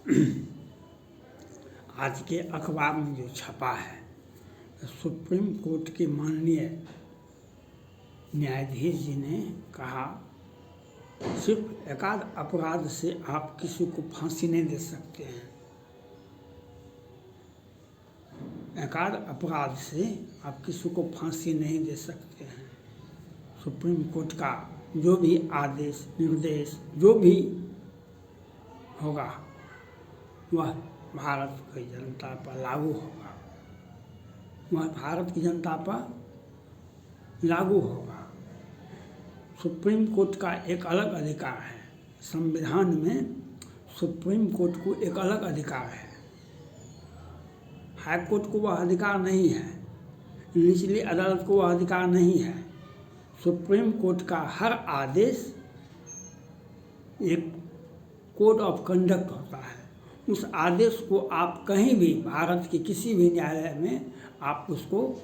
आज के अखबार में जो छपा है, सुप्रीम कोर्ट के माननीय न्यायाधीश जी ने कहा सिर्फ एकाध अपराध से आप किसी को फांसी नहीं दे सकते हैं। एकाध अपराध से आप किसी को फांसी नहीं दे सकते हैं। सुप्रीम कोर्ट का जो भी आदेश निर्देश जो भी होगा वह भारत की जनता पर लागू होगा, वह भारत की जनता पर लागू होगा। सुप्रीम कोर्ट का एक अलग अधिकार है, संविधान में सुप्रीम कोर्ट को एक अलग अधिकार है। हाई कोर्ट को वह अधिकार नहीं है, निचली अदालत को वह अधिकार नहीं है। सुप्रीम कोर्ट का हर आदेश एक कोड ऑफ कंडक्ट होता है। उस आदेश को आप कहीं भी भारत के किसी भी न्यायालय में आप उसको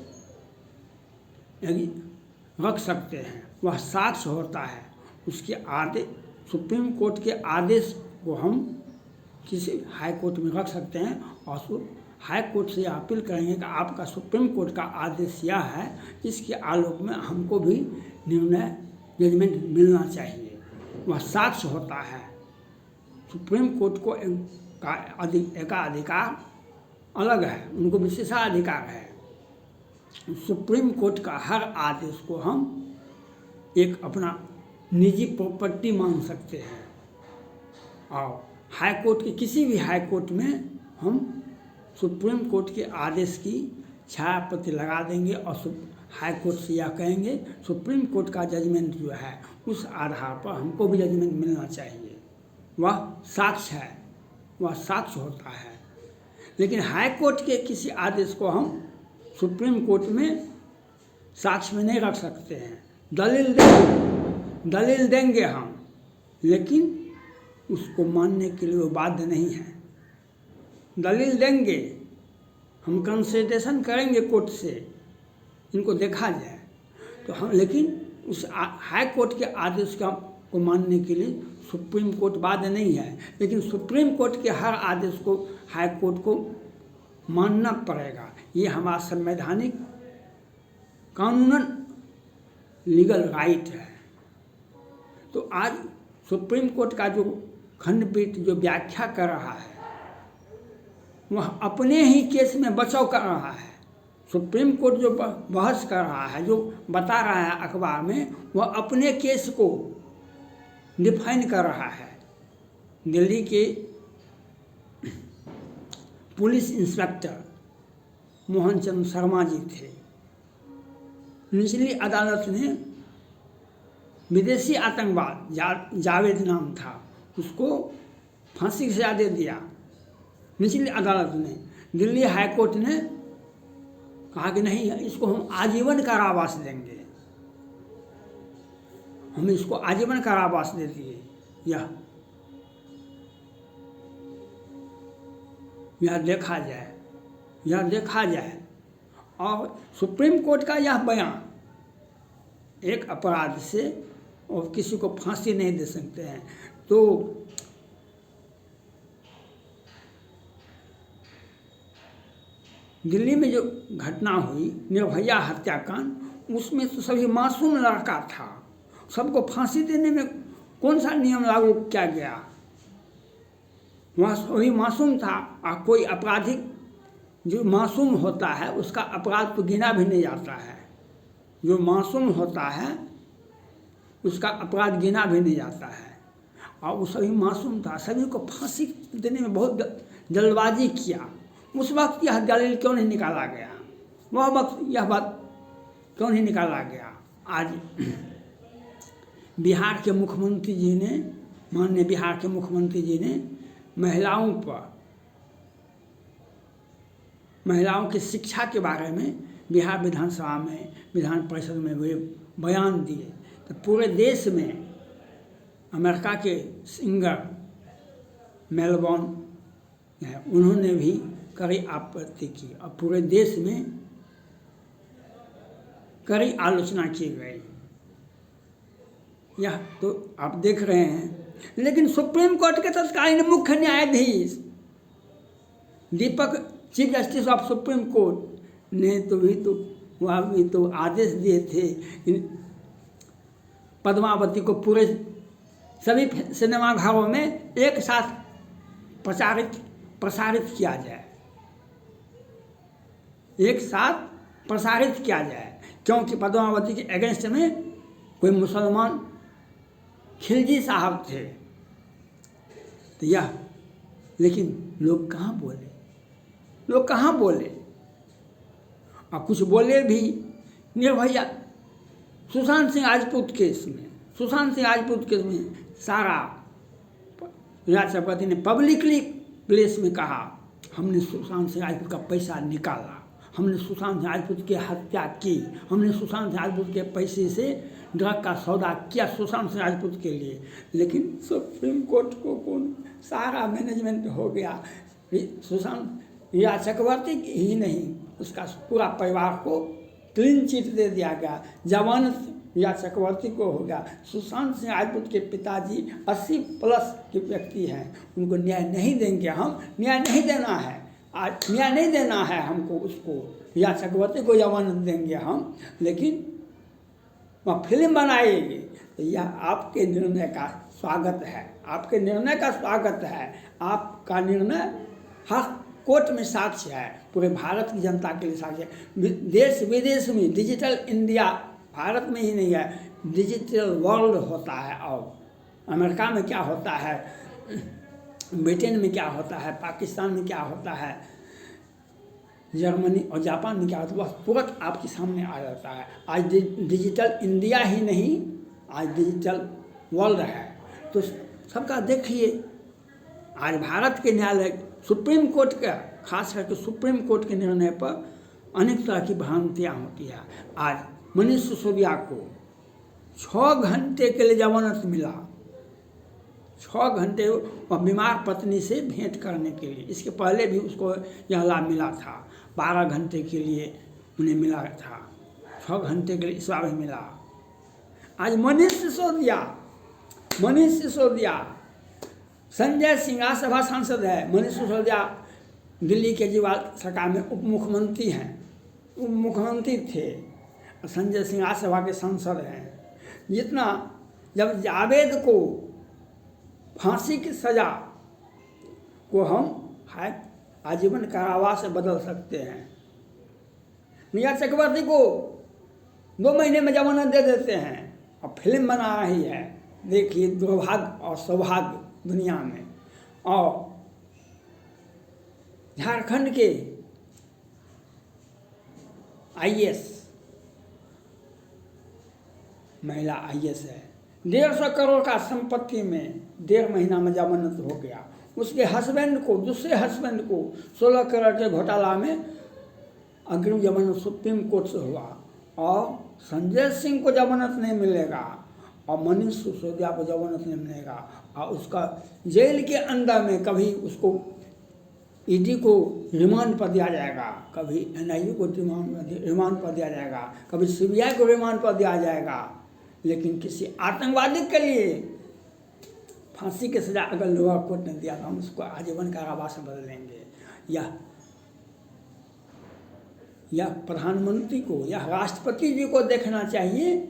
रख सकते हैं, वह साक्ष्य होता है। उसके आदेश, सुप्रीम कोर्ट के आदेश को हम किसी हाई कोर्ट में रख सकते हैं और हाई कोर्ट से अपील करेंगे कि आपका सुप्रीम कोर्ट का आदेश यह है, इसके आलोक में हमको भी निर्णय जजमेंट मिलना चाहिए। वह साक्ष्य होता है। सुप्रीम कोर्ट को एकाधिकार अलग है, उनको विशेषाधिकार है। सुप्रीम कोर्ट का हर आदेश को हम एक अपना निजी प्रॉपर्टी मान सकते हैं और हाई कोर्ट के किसी भी हाई कोर्ट में हम सुप्रीम कोर्ट के आदेश की छाया प्रति लगा देंगे और हाई कोर्ट से यह कहेंगे सुप्रीम कोर्ट का जजमेंट जो है उस आधार पर हमको भी जजमेंट मिलना चाहिए। वह साक्ष्य है, वह साक्ष्य होता है। लेकिन हाई कोर्ट के किसी आदेश को हम सुप्रीम कोर्ट में साक्ष्य में नहीं रख सकते हैं। दलील देंगे हम, लेकिन उसको मानने के लिए वो बाध्य नहीं है। दलील देंगे, हम कंसल्टेशन करेंगे कोर्ट से, इनको देखा जाए तो हम, लेकिन उस हाई कोर्ट के आदेश को मानने के लिए सुप्रीम कोर्ट बाध्य नहीं है। लेकिन सुप्रीम कोर्ट के हर आदेश को हाई कोर्ट को मानना पड़ेगा। ये हमारा संवैधानिक कानूनन लीगल राइट है। तो आज सुप्रीम कोर्ट का जो खंडपीठ जो व्याख्या कर रहा है वह अपने ही केस में बचाव कर रहा है। सुप्रीम कोर्ट जो बहस कर रहा है, जो बता रहा है अखबार में, वह अपने केस को डिफाइन कर रहा है। दिल्ली के पुलिस इंस्पेक्टर मोहन चंद्र शर्मा जी थे। निचली अदालत ने विदेशी आतंकवाद जावेद नाम था, उसको फांसी की सजा दे दिया निचली अदालत ने। दिल्ली हाई कोर्ट ने कहा कि नहीं, इसको हम आजीवन कारावास देंगे, हम इसको आजीवन कारावास दे दिए। यह देखा जाए। और सुप्रीम कोर्ट का यह बयान, एक अपराध से और किसी को फांसी नहीं दे सकते हैं। तो दिल्ली में जो घटना हुई निर्भया हत्याकांड, उसमें तो सभी मासूम लड़का था, सबको फांसी देने में कौन सा नियम लागू किया गया? वहाँ सभी मासूम था। और कोई आपराधिक जो मासूम होता है उसका अपराध तो गिना भी नहीं जाता है। जो मासूम होता है उसका अपराध गिना भी नहीं जाता है। और वो सभी मासूम था, सभी को फांसी देने में बहुत जल्दबाजी किया। उस वक्त यह दलील क्यों नहीं निकाला गया? वह वक्त यह बात क्यों नहीं निकाला गया? आज बिहार के मुख्यमंत्री जी ने, माननीय बिहार के मुख्यमंत्री जी ने महिलाओं की शिक्षा के बारे में बिहार विधानसभा में, विधान परिषद में वे बयान दिए। तो पूरे देश में अमेरिका के सिंगर मेलबॉर्न है, उन्होंने भी कड़ी आपत्ति की और पूरे देश में कड़ी आलोचना की गई। यह तो आप देख रहे हैं। लेकिन सुप्रीम कोर्ट के तत्कालीन मुख्य न्यायाधीश Deepak chief justice of supreme court ने तो वह भी तो आदेश दिए थे पद्मावती को पूरे सभी सिनेमाघरों में एक साथ प्रसारित किया जाए, एक साथ प्रसारित किया जाए, क्योंकि पद्मावती के अगेंस्ट में कोई मुसलमान खिलजी साहब थे। तो यह लेकिन लोग कहाँ बोले और कुछ बोले भी निर्भया सुशांत सिंह राजपूत केस में सारा राज चक्रवर्ती ने पब्लिकली प्लेस में कहा हमने सुशांत सिंह राजपूत का पैसा निकाला, हमने सुशांत सिंह राजपूत की हत्या की, हमने सुशांत सिंह राजपूत के पैसे से ड्रग का सौदा किया सुशांत सिंह राजपूत के लिए। लेकिन सुप्रीम कोर्ट को कौन सारा मैनेजमेंट हो गया, सुशांत राज चक्रवर्ती ही नहीं उसका पूरा परिवार को क्लीन चिट दे दिया गया, जमानत राज चक्रवर्ती को हो गया। सुशांत सिंह राजपूत के पिताजी 80 प्लस के व्यक्ति हैं, उनको न्याय नहीं देंगे हम, न्याय नहीं देना है, आज न्याय नहीं देना है हमको, उसको राज चक्रवर्ती को जमानत देंगे हम, लेकिन वह फिल्म बनाएगी। तो यह आपके निर्णय का स्वागत है, आपके निर्णय का स्वागत है। आपका निर्णय हर कोर्ट में साक्ष्य है, पूरे भारत की जनता के लिए साक्ष्य है। देश विदेश में डिजिटल इंडिया, भारत में ही नहीं है, डिजिटल वर्ल्ड होता है। और अमेरिका में क्या होता है, ब्रिटेन में क्या होता है, पाकिस्तान में क्या होता है, जर्मनी और जापान में क्या होता है, वह तुरंत आपके सामने आ जाता है। आज डिजिटल इंडिया ही नहीं, आज डिजिटल वर्ल्ड है। तो सबका देखिए, आज भारत के न्यायालय सुप्रीम कोर्ट का, खास करके सुप्रीम कोर्ट के निर्णय पर अनेक तरह की भ्रांतियाँ होती है। आज मनीष सिसोदिया को 6 घंटे के लिए जमानत मिला, 6 घंटे और बीमार पत्नी से भेंट करने के लिए। इसके पहले भी उसको यह लाभ मिला था, 12 घंटे के लिए उन्हें मिला था, 6 घंटे के लिए इस बार मिला। आज मनीष सिसोदिया संजय सिंह राज्यसभा सांसद है, मनीष सिसोदिया दिल्ली केजरीवाल सरकार में उप मुख्यमंत्री थे, संजय सिंह राज्यसभा के सांसद हैं। जितना जब जावेद को फांसी की सज़ा को हम आजीवन कारावास से बदल सकते हैं, राज चक्रवर्ती को 2 महीने में जमानत दे देते हैं और फिल्म बना रही है। देखिए दुर्भाग्य और सौभाग्य दुनिया में। और झारखंड के IAS महिला IAS है, 150 करोड़ का संपत्ति में 1.5 महीना में जमानत हो गया। उसके हस्बैंड को, दूसरे हस्बैंड को 16 करोड़ के घोटाला में अग्रिम जमानत सुप्रीम कोर्ट से हुआ। और संजय सिंह को जमानत नहीं मिलेगा और मनीष सिसोदिया को जमानत नहीं मिलेगा। और उसका जेल के अंदर में कभी उसको ED को रिमांड पर दिया जाएगा, कभी NIA को रिमांड पर दिया जाएगा, कभी CBI को रिमांड पर दिया जाएगा। लेकिन किसी आतंकवादी के लिए फांसी की सजा अगर लोअर कोर्ट ने दिया तो हम उसको आजीवन कारावास में बदलेंगे। यह प्रधानमंत्री को, यह राष्ट्रपति जी को देखना चाहिए।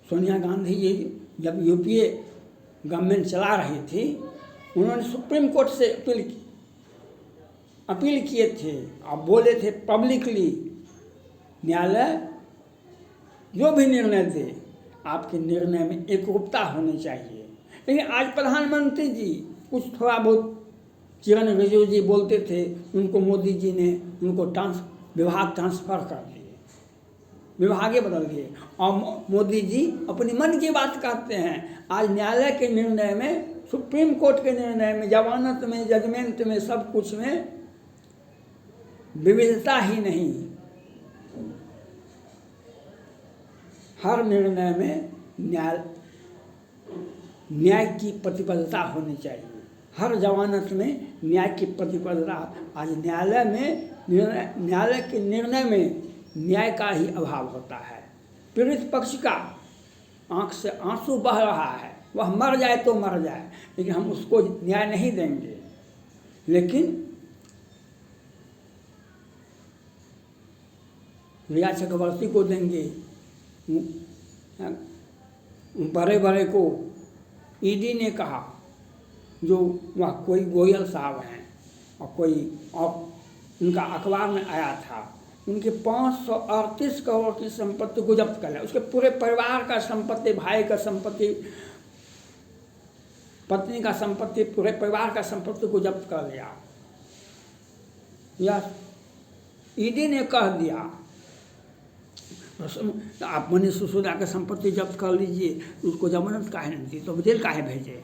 सोनिया गांधी जी जब UPA गवर्नमेंट चला रही थी, उन्होंने सुप्रीम कोर्ट से अपील किए थे और बोले थे पब्लिकली, न्यायालय जो भी निर्णय दे आपके निर्णय में एकरूपता होनी चाहिए। लेकिन आज प्रधानमंत्री जी कुछ थोड़ा बहुत किरण रिजिजू जी बोलते थे, उनको मोदी जी ने उनको विभाग ट्रांसफ़र कर दिए, विभागे बदल दिए और मोदी जी अपनी मन की बात करते हैं। आज न्यायालय के निर्णय में, सुप्रीम कोर्ट के निर्णय में, जमानत में, जजमेंट में, सब कुछ में विविधता ही नहीं, हर निर्णय में न्याय की प्रतिबद्धता होनी चाहिए। हर जमानत में न्याय की प्रतिबद्धता। आज न्यायालय के निर्णय में न्याय का ही अभाव होता है। पीड़ित पक्ष का आंख से आंसू बह रहा है, वह मर जाए तो मर जाए, लेकिन हम उसको न्याय नहीं देंगे। लेकिन रिया चक्रवर्ती को देंगे, बड़े बड़े को ईडी ने कहा, जो वह कोई गोयल साहब हैं और कोई और उनका अखबार में आया था, उनके 538 करोड़ की संपत्ति को जब्त कर लिया। उसके पूरे परिवार का संपत्ति, भाई का संपत्ति, पत्नी का संपत्ति, पूरे परिवार का संपत्ति को जब्त कर लिया। या ईडी ने कह दिया आप मनीष सिसोदिया की संपत्ति जब्त कर लीजिए, उसको जमानत काहे नहीं दी, तो जेल काहे भेजे।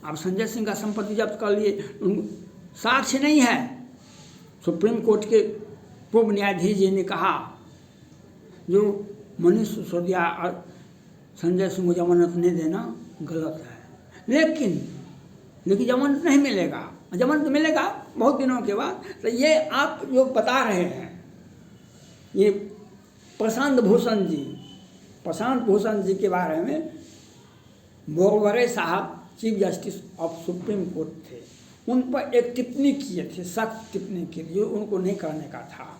आप संजय सिंह का संपत्ति जब्त कर लिए, साक्ष्य नहीं है। सुप्रीम कोर्ट के पूर्व न्यायाधीश जी ने कहा जो मनीष सिसोदिया और संजय सिंह को जमानत नहीं देना गलत है, लेकिन जमानत नहीं मिलेगा। जमानत मिलेगा बहुत दिनों के बाद। तो ये आप जो बता रहे हैं, ये प्रशांत भूषण जी के बारे में, बोरवरे साहब chief justice of supreme court थे, उन पर एक टिप्पणी किए थे, सख्त टिप्पणी की, जो उनको नहीं करने का था।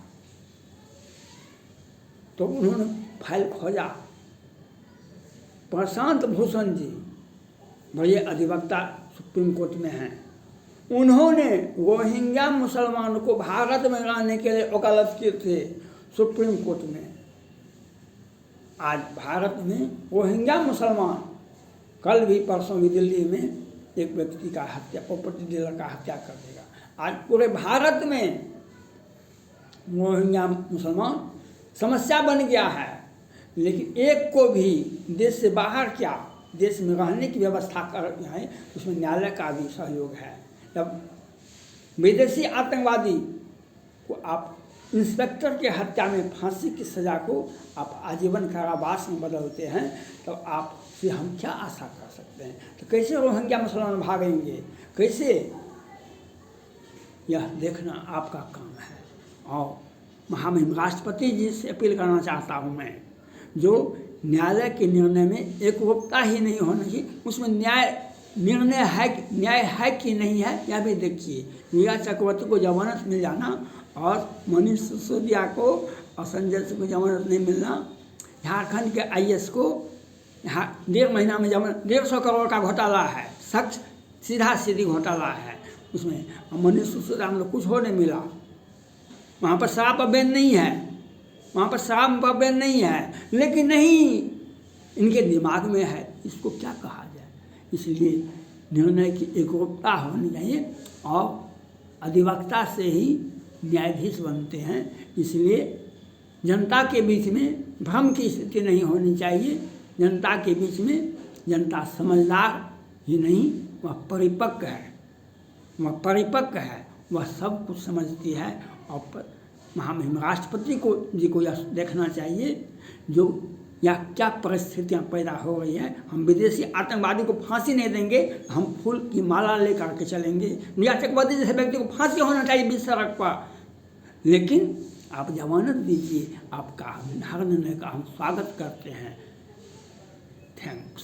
तो उन्होंने फाइल खोजा। प्रशांत भूषण जी बड़े अधिवक्ता सुप्रीम कोर्ट में हैं, उन्होंने रोहिंग्या मुसलमानों को भारत में लाने के लिए वकालत किए थे सुप्रीम कोर्ट में। आज भारत में रोहिंग्या मुसलमान, कल भी परसों भी दिल्ली में एक व्यक्ति का हत्या, प्रॉपर्टी डीलर का हत्या कर देगा। आज पूरे भारत में रोहिंग्या मुसलमान समस्या बन गया है, लेकिन एक को भी देश से बाहर क्या, देश में रहने की व्यवस्था कर है, उसमें न्यायालय का भी सहयोग है। जब विदेशी आतंकवादी को आप इंस्पेक्टर के हत्या में फांसी की सज़ा को आप आजीवन कारावास में बदलते हैं, तो आपसे हम क्या आशा कर सकते हैं। तो कैसे रोहिंग्या मुसलमान भागेंगे, कैसे, यह देखना आपका काम है। और महामहिम राष्ट्रपति जी से अपील करना चाहता हूँ मैं, जो न्यायालय के निर्णय में एकरूपता ही नहीं होना चाहिए, उसमें निर्णय है कि नहीं है, यह भी देखिए। रिया चक्रवर्ती को जमानत मिल जाना और मनीष सिसोदिया को और संजय सिंह को जमानत नहीं मिलना, झारखंड के IAS को यहाँ 1.5 महीना में जमानत, 150 करोड़ का घोटाला है, सच सीधी घोटाला है उसमें। मनीष सिसोदिया हम लोग कुछ हो नहीं मिला। वहाँ पर शराब पर बैन नहीं है, लेकिन नहीं, इनके दिमाग में है, इसको क्या कहा जाए। इसलिए निर्णय की एकरूपता होनी चाहिए, और अधिवक्ता से ही न्यायाधीश बनते हैं। इसलिए जनता के बीच में भ्रम की स्थिति नहीं होनी चाहिए। जनता के बीच में जनता समझदार ही नहीं, वह परिपक्व है, वह सब कुछ समझती है। और महामहिम राष्ट्रपति जी को यह देखना चाहिए जो या क्या परिस्थितियाँ पैदा हो रही है। हम विदेशी आतंकवादी को फांसी नहीं देंगे, हम फूल की माला लेकर के चलेंगे। रिया चक्रवर्ती जैसे व्यक्ति को फांसी होना चाहिए बीच सड़क पर, लेकिन आप जमानत दीजिए। आपका हर निर्णय का हम स्वागत करते हैं। थैंक्स।